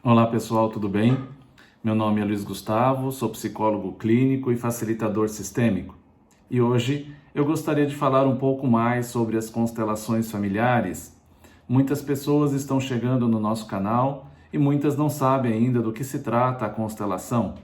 Olá pessoal, tudo bem? Meu nome é Luiz Gustavo, sou psicólogo clínico e facilitador sistêmico. E hoje eu gostaria de falar um pouco mais sobre as constelações familiares. Muitas pessoas estão chegando no nosso canal e muitas não sabem ainda do que se trata a constelação.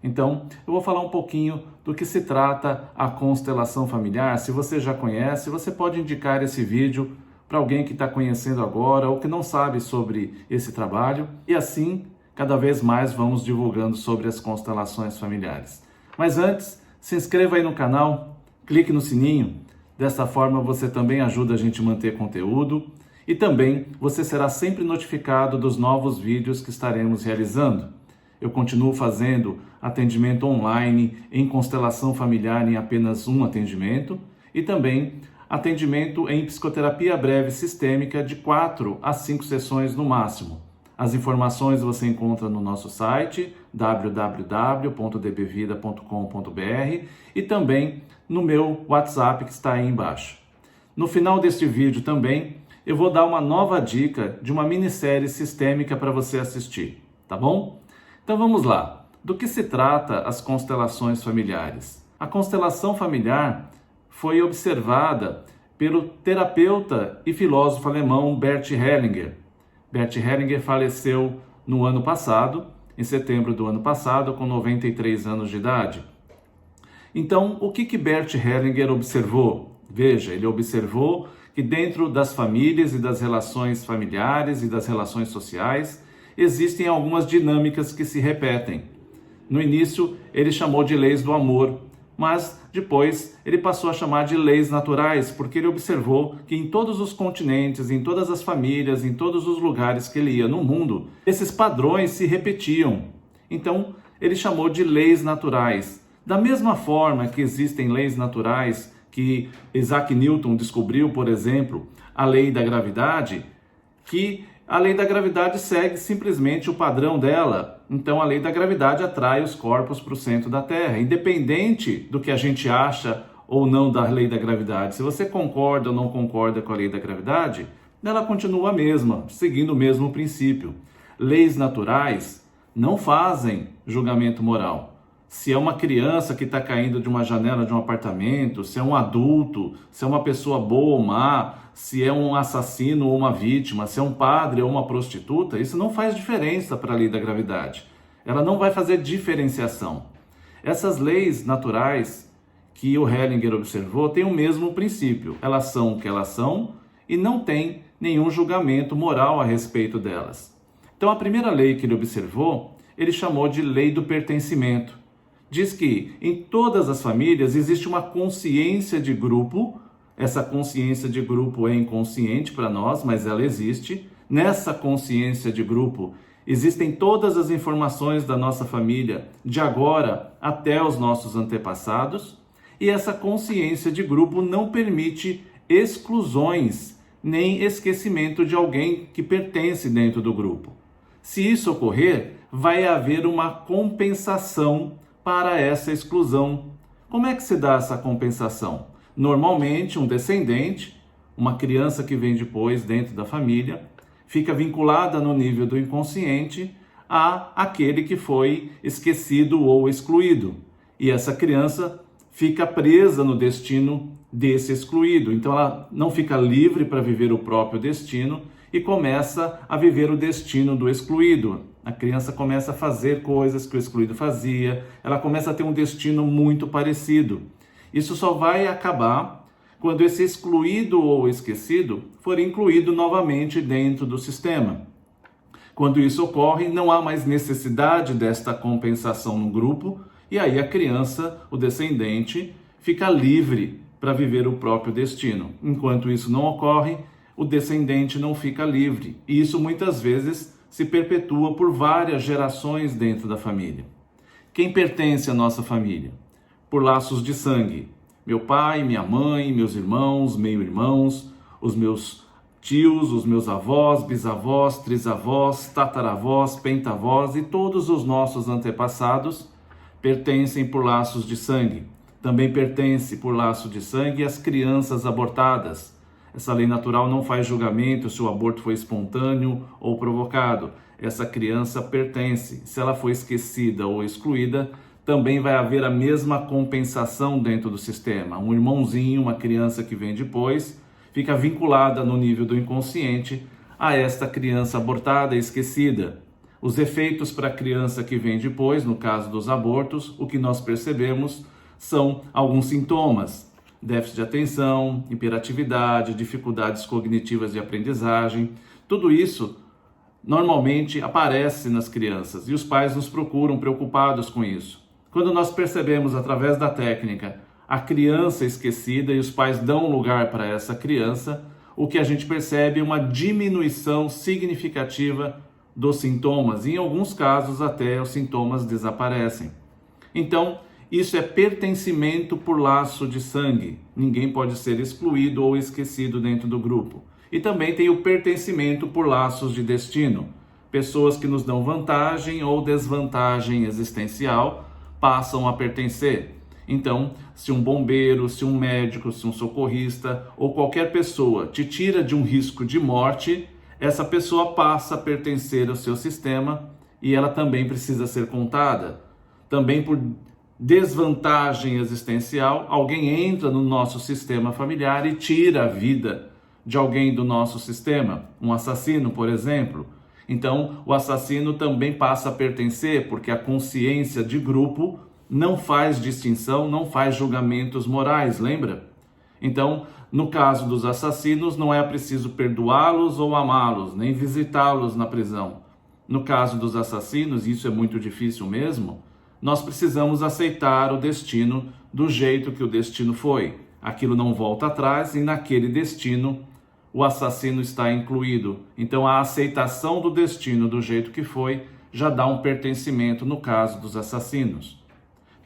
Então, eu vou falar um pouquinho do que se trata a constelação familiar. Se você já conhece, você pode indicar esse vídeo para alguém que está conhecendo agora ou que não sabe sobre esse trabalho. E assim, cada vez mais vamos divulgando sobre as constelações familiares. Mas antes, se inscreva aí no canal, clique no sininho. Dessa forma você também ajuda a gente a manter conteúdo e também você será sempre notificado dos novos vídeos que estaremos realizando. Eu continuo fazendo atendimento online em constelação familiar em apenas um atendimento e também atendimento em psicoterapia breve sistêmica de 4 a 5 sessões no máximo. As informações você encontra no nosso site www.dbvida.com.br e também no meu WhatsApp que está aí embaixo. No final deste vídeo também eu vou dar uma nova dica de uma minissérie sistêmica para você assistir, tá bom? Então vamos lá. Do que se trata as constelações familiares? A constelação familiar foi observada pelo terapeuta e filósofo alemão Bert Hellinger. Bert Hellinger faleceu no ano passado, em setembro do ano passado, com 93 anos de idade. Então, o que Bert Hellinger observou? Veja, ele observou que dentro das famílias e das relações familiares e das relações sociais, existem algumas dinâmicas que se repetem. No início, ele chamou de leis do amor, mas depois ele passou a chamar de leis naturais, porque ele observou que em todos os continentes, em todas as famílias, em todos os lugares que ele ia no mundo, esses padrões se repetiam. Então, ele chamou de leis naturais. Da mesma forma que existem leis naturais que Isaac Newton descobriu, por exemplo, a lei da gravidade, que a lei da gravidade segue simplesmente o padrão dela. Então a lei da gravidade atrai os corpos para o centro da Terra, independente do que a gente acha ou não da lei da gravidade. Se você concorda ou não concorda com a lei da gravidade, ela continua a mesma, seguindo o mesmo princípio. Leis naturais não fazem julgamento moral. Se é uma criança que está caindo de uma janela de um apartamento, se é um adulto, se é uma pessoa boa ou má, se é um assassino ou uma vítima, se é um padre ou uma prostituta, isso não faz diferença para a lei da gravidade. Ela não vai fazer diferenciação. Essas leis naturais que o Hellinger observou têm o mesmo princípio. Elas são o que elas são e não tem nenhum julgamento moral a respeito delas. Então a primeira lei que ele observou, ele chamou de lei do pertencimento. Diz que em todas as famílias existe uma consciência de grupo. Essa consciência de grupo é inconsciente para nós, mas ela existe. Nessa consciência de grupo existem todas as informações da nossa família, de agora até os nossos antepassados. E essa consciência de grupo não permite exclusões, nem esquecimento de alguém que pertence dentro do grupo. Se isso ocorrer, vai haver uma compensação para essa exclusão. Como é que se dá essa compensação? Normalmente, um descendente, uma criança que vem depois dentro da família, fica vinculada no nível do inconsciente a aquele que foi esquecido ou excluído. E essa criança fica presa no destino desse excluído. Então ela não fica livre para viver o próprio destino e começa a viver o destino do excluído. A criança começa a fazer coisas que o excluído fazia, ela começa a ter um destino muito parecido. Isso só vai acabar quando esse excluído ou esquecido for incluído novamente dentro do sistema. Quando isso ocorre, não há mais necessidade desta compensação no grupo, e aí a criança, o descendente, fica livre para viver o próprio destino. Enquanto isso não ocorre, o descendente não fica livre. E isso muitas vezes se perpetua por várias gerações dentro da família. Quem pertence à nossa família? Por laços de sangue. Meu pai, minha mãe, meus irmãos, meio-irmãos, os meus tios, os meus avós, bisavós, trisavós, tataravós, pentavós e todos os nossos antepassados pertencem por laços de sangue. Também pertence por laço de sangue as crianças abortadas. Essa lei natural não faz julgamento se o aborto foi espontâneo ou provocado. essa criança pertence. Se ela foi esquecida ou excluída, também vai haver a mesma compensação dentro do sistema. Um irmãozinho, uma criança que vem depois, fica vinculada no nível do inconsciente a esta criança abortada e esquecida. Os efeitos para a criança que vem depois, no caso dos abortos, o que nós percebemos são alguns sintomas: déficit de atenção, hiperatividade, dificuldades cognitivas de aprendizagem. Tudo isso normalmente aparece nas crianças e os pais nos procuram preocupados com isso. Quando nós percebemos através da técnica a criança esquecida e os pais dão lugar para essa criança, o que a gente percebe é uma diminuição significativa dos sintomas. Em alguns casos até os sintomas desaparecem. Então, isso é pertencimento por laço de sangue. Ninguém pode ser excluído ou esquecido dentro do grupo. E também tem o pertencimento por laços de destino. Pessoas que nos dão vantagem ou desvantagem existencial passam a pertencer. Então, se um bombeiro, se um médico, se um socorrista ou qualquer pessoa te tira de um risco de morte, essa pessoa passa a pertencer ao seu sistema e ela também precisa ser contada. Também por desvantagem existencial, alguém entra no nosso sistema familiar e tira a vida de alguém do nosso sistema, um assassino, por exemplo. Então, o assassino também passa a pertencer, porque a consciência de grupo não faz distinção, não faz julgamentos morais, lembra? Então, no caso dos assassinos, não é preciso perdoá-los ou amá-los, nem visitá-los na prisão. No caso dos assassinos, isso é muito difícil mesmo, nós precisamos aceitar o destino do jeito que o destino foi. Aquilo não volta atrás e naquele destino o assassino está incluído. Então a aceitação do destino do jeito que foi já dá um pertencimento no caso dos assassinos.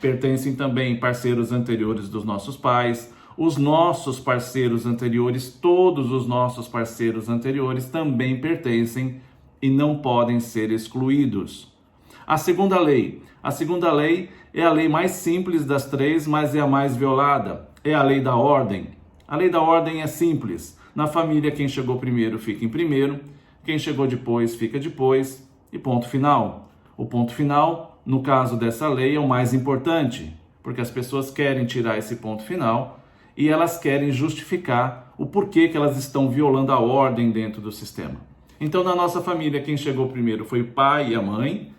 Pertencem também parceiros anteriores dos nossos pais, os nossos parceiros anteriores, todos os nossos parceiros anteriores também pertencem e não podem ser excluídos. A segunda lei é a lei mais simples das três, mas é a mais violada. É a lei da ordem. A lei da ordem é simples. Na família, quem chegou primeiro fica em primeiro, quem chegou depois fica depois e ponto final. O ponto final, no caso dessa lei, é o mais importante, porque as pessoas querem tirar esse ponto final e elas querem justificar o porquê que elas estão violando a ordem dentro do sistema. Então, na nossa família, quem chegou primeiro foi o pai e a mãe,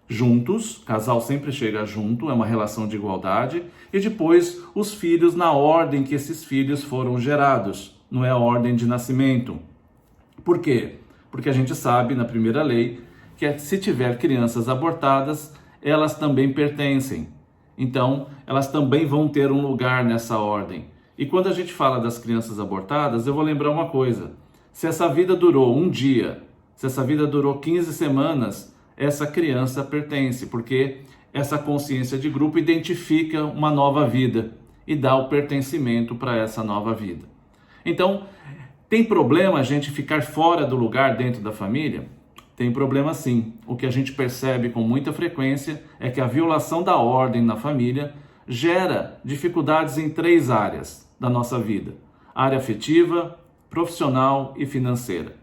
juntos, o casal sempre chega junto, é uma relação de igualdade, e depois os filhos na ordem que esses filhos foram gerados, não é a ordem de nascimento. Por quê? Porque a gente sabe, na primeira lei, que se tiver crianças abortadas, elas também pertencem. Então, elas também vão ter um lugar nessa ordem. E quando a gente fala das crianças abortadas, eu vou lembrar uma coisa. Se essa vida durou um dia, se essa vida durou 15 semanas, essa criança pertence, porque essa consciência de grupo identifica uma nova vida e dá o pertencimento para essa nova vida. Então, tem problema a gente ficar fora do lugar dentro da família? Tem problema sim. O que a gente percebe com muita frequência é que a violação da ordem na família gera dificuldades em 3 áreas da nossa vida: área afetiva, profissional e financeira.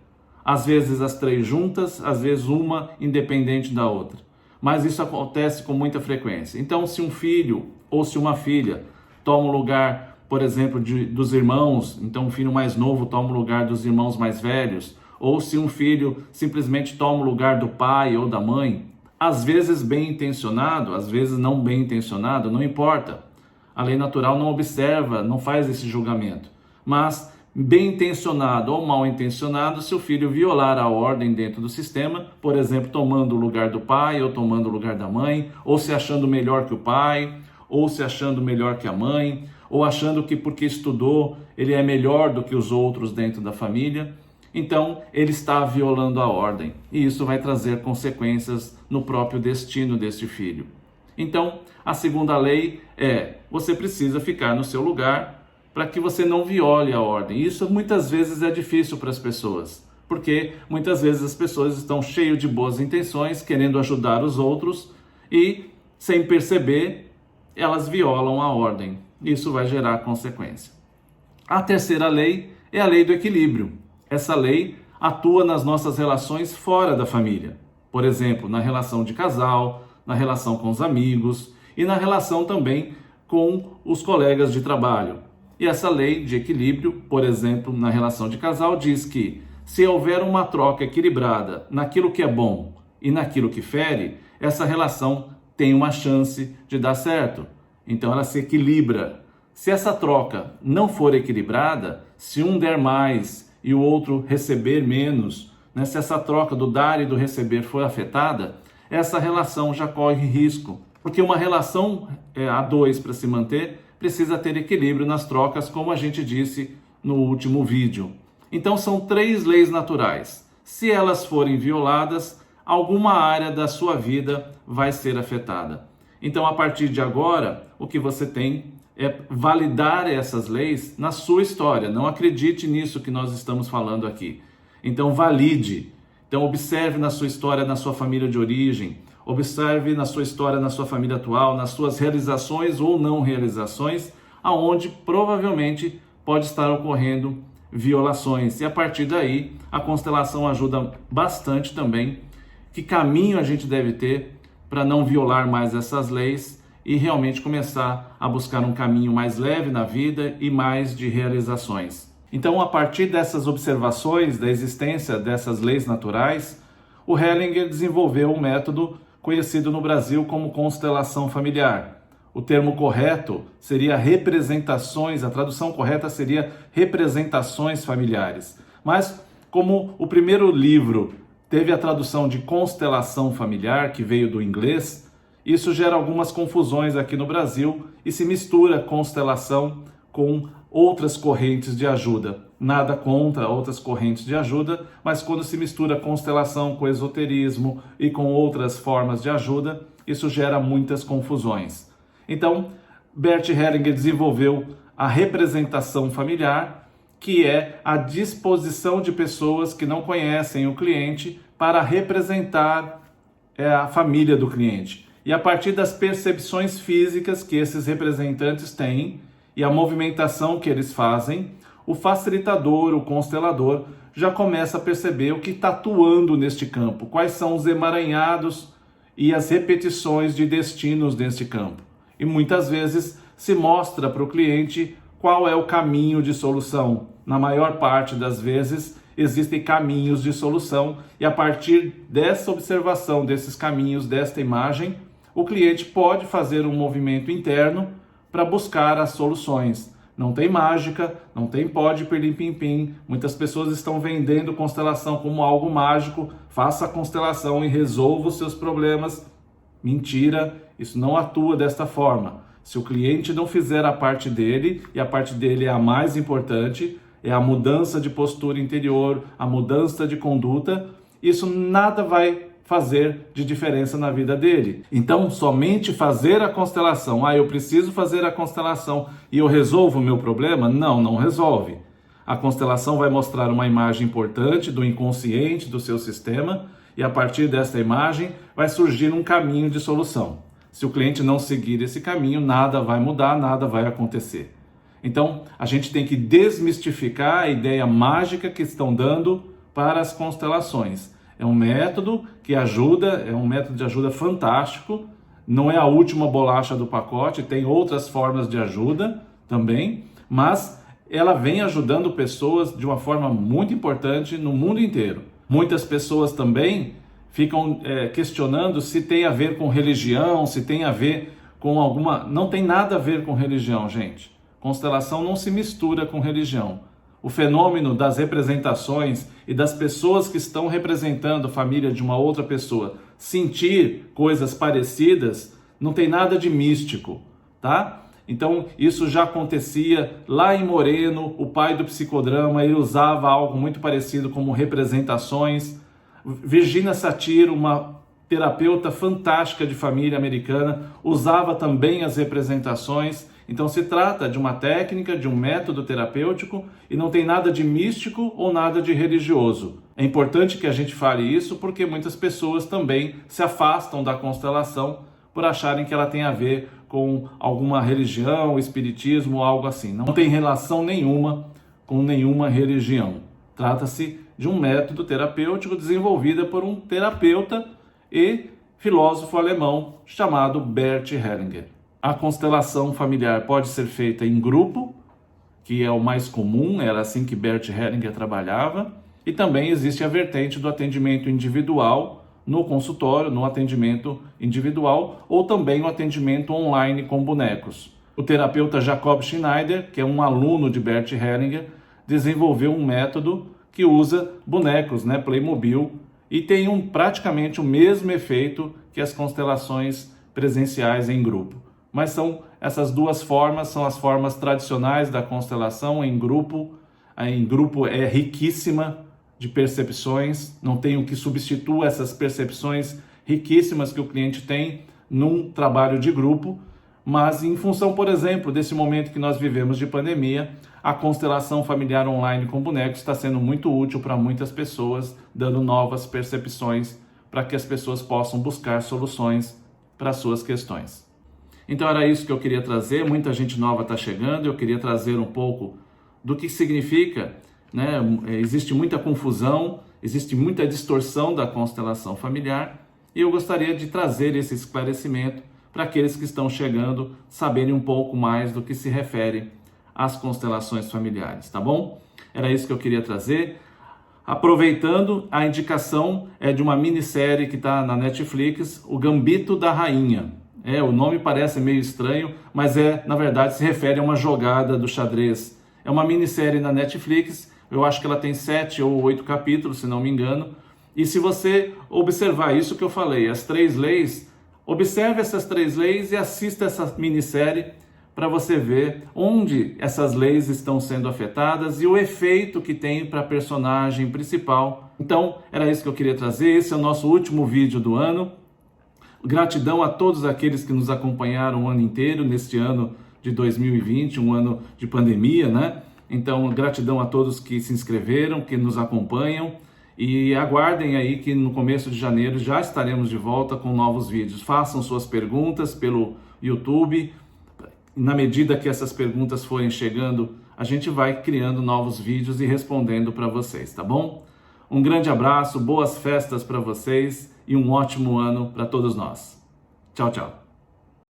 Às vezes as 3 juntas, às vezes uma independente da outra. Mas isso acontece com muita frequência. Então, se um filho ou se uma filha toma o lugar, por exemplo, dos irmãos, então um filho mais novo toma o lugar dos irmãos mais velhos, ou se um filho simplesmente toma o lugar do pai ou da mãe, às vezes bem intencionado, às vezes não bem intencionado, não importa. A lei natural não observa, não faz esse julgamento. Mas bem intencionado ou mal intencionado, se o filho violar a ordem dentro do sistema, por exemplo, tomando o lugar do pai ou tomando o lugar da mãe, ou se achando melhor que o pai, ou se achando melhor que a mãe, ou achando que porque estudou ele é melhor do que os outros dentro da família, então ele está violando a ordem. E isso vai trazer consequências no próprio destino deste filho. Então, a segunda lei é: você precisa ficar no seu lugar para que você não viole a ordem. Isso muitas vezes é difícil para as pessoas, porque muitas vezes as pessoas estão cheias de boas intenções, querendo ajudar os outros e, sem perceber, elas violam a ordem. Isso vai gerar consequência. A terceira lei é a lei do equilíbrio. Essa lei atua nas nossas relações fora da família. Por exemplo, na relação de casal, na relação com os amigos e na relação também com os colegas de trabalho. E essa lei de equilíbrio, por exemplo, na relação de casal, diz que se houver uma troca equilibrada naquilo que é bom e naquilo que fere, essa relação tem uma chance de dar certo. Então ela se equilibra. Se essa troca não for equilibrada, se um der mais e o outro receber menos, né, se essa troca do dar e do receber for afetada, essa relação já corre risco. Porque uma relação a dois, para se manter, precisa ter equilíbrio nas trocas, como a gente disse no último vídeo. Então são 3 leis naturais. Se elas forem violadas, alguma área da sua vida vai ser afetada. Então, a partir de agora, o que você tem é validar essas leis na sua história. Não acredite nisso que nós estamos falando aqui. Então, valide. Então, observe na sua história, na sua família de origem. Observe na sua história, na sua família atual, nas suas realizações ou não realizações, aonde provavelmente pode estar ocorrendo violações. E a partir daí, a constelação ajuda bastante também. Que caminho a gente deve ter para não violar mais essas leis e realmente começar a buscar um caminho mais leve na vida e mais de realizações. Então, a partir dessas observações da existência dessas leis naturais, o Hellinger desenvolveu um método conhecido no Brasil como constelação familiar. O termo correto seria representações, a tradução correta seria representações familiares. Mas, como o primeiro livro teve a tradução de constelação familiar, que veio do inglês, isso gera algumas confusões aqui no Brasil e se mistura constelação com outras correntes de ajuda. Nada contra outras correntes de ajuda, mas quando se mistura constelação com esoterismo e com outras formas de ajuda, isso gera muitas confusões. Então, Bert Hellinger desenvolveu a representação familiar, que é a disposição de pessoas que não conhecem o cliente para representar a família do cliente. E a partir das percepções físicas que esses representantes têm e a movimentação que eles fazem, o facilitador, o constelador, já começa a perceber o que está atuando neste campo, quais são os emaranhados e as repetições de destinos neste campo. E muitas vezes se mostra para o cliente qual é o caminho de solução. Na maior parte das vezes existem caminhos de solução e a partir dessa observação, desses caminhos, desta imagem, o cliente pode fazer um movimento interno para buscar as soluções. Não tem mágica, não tem pó de pirlim-pim-pim. Muitas pessoas estão vendendo constelação como algo mágico. Faça a constelação e resolva os seus problemas. Mentira, isso não atua desta forma. Se o cliente não fizer a parte dele, e a parte dele é a mais importante, é a mudança de postura interior, a mudança de conduta, isso nada vai fazer de diferença na vida dele. Então, somente fazer a constelação, eu preciso fazer a constelação e eu resolvo o meu problema? Não, não resolve. A constelação vai mostrar uma imagem importante do inconsciente do seu sistema e a partir dessa imagem vai surgir um caminho de solução. Se o cliente não seguir esse caminho, nada vai mudar, nada vai acontecer. Então, a gente tem que desmistificar a ideia mágica que estão dando para as constelações. É um método que ajuda, é um método de ajuda fantástico, não é a última bolacha do pacote, tem outras formas de ajuda também, mas ela vem ajudando pessoas de uma forma muito importante no mundo inteiro. Muitas pessoas também ficam questionando se tem a ver com religião, se tem a ver com alguma... Não tem nada a ver com religião, gente. Constelação não se mistura com religião. O fenômeno das representações e das pessoas que estão representando a família de uma outra pessoa sentir coisas parecidas não tem nada de místico, tá? Então isso já acontecia lá em Moreno, o pai do psicodrama, ele usava algo muito parecido como representações. Virginia Satir, uma terapeuta fantástica de família americana, usava também as representações. Então se trata de uma técnica, de um método terapêutico e não tem nada de místico ou nada de religioso. É importante que a gente fale isso porque muitas pessoas também se afastam da constelação por acharem que ela tem a ver com alguma religião, espiritismo ou algo assim. Não tem relação nenhuma com nenhuma religião. Trata-se de um método terapêutico desenvolvido por um terapeuta e filósofo alemão chamado Bert Hellinger. A constelação familiar pode ser feita em grupo, que é o mais comum, era assim que Bert Hellinger trabalhava, e também existe a vertente do atendimento individual no consultório, no atendimento individual, ou também o atendimento online com bonecos. O terapeuta Jacob Schneider, que é um aluno de Bert Hellinger, desenvolveu um método que usa bonecos, Playmobil, e tem praticamente o mesmo efeito que as constelações presenciais em grupo. Mas essas duas formas, são as formas tradicionais da constelação em grupo. Em grupo é riquíssima de percepções, não tem o que substitua essas percepções riquíssimas que o cliente tem num trabalho de grupo, mas em função, por exemplo, desse momento que nós vivemos de pandemia, a constelação familiar online com bonecos está sendo muito útil para muitas pessoas, dando novas percepções para que as pessoas possam buscar soluções para as suas questões. Então era isso que eu queria trazer, muita gente nova está chegando, eu queria trazer um pouco do que significa, existe muita confusão, existe muita distorção da constelação familiar, e eu gostaria de trazer esse esclarecimento para aqueles que estão chegando saberem um pouco mais do que se refere às constelações familiares, tá bom? Era isso que eu queria trazer. Aproveitando, a indicação é de uma minissérie que está na Netflix, O Gambito da Rainha. O nome parece meio estranho, mas na verdade se refere a uma jogada do xadrez. É uma minissérie na Netflix, eu acho que ela tem 7 ou 8 capítulos, se não me engano. E se você observar isso que eu falei, as 3 leis, observe essas 3 leis e assista essa minissérie para você ver onde essas leis estão sendo afetadas e o efeito que tem para a personagem principal. Então, era isso que eu queria trazer. Esse é o nosso último vídeo do ano. Gratidão a todos aqueles que nos acompanharam o ano inteiro, neste ano de 2020, um ano de pandemia, Então, gratidão a todos que se inscreveram, que nos acompanham, e aguardem aí que no começo de janeiro já estaremos de volta com novos vídeos. Façam suas perguntas pelo YouTube. Na medida que essas perguntas forem chegando, a gente vai criando novos vídeos e respondendo para vocês, tá bom? Um grande abraço, boas festas para vocês e um ótimo ano para todos nós. Tchau, tchau.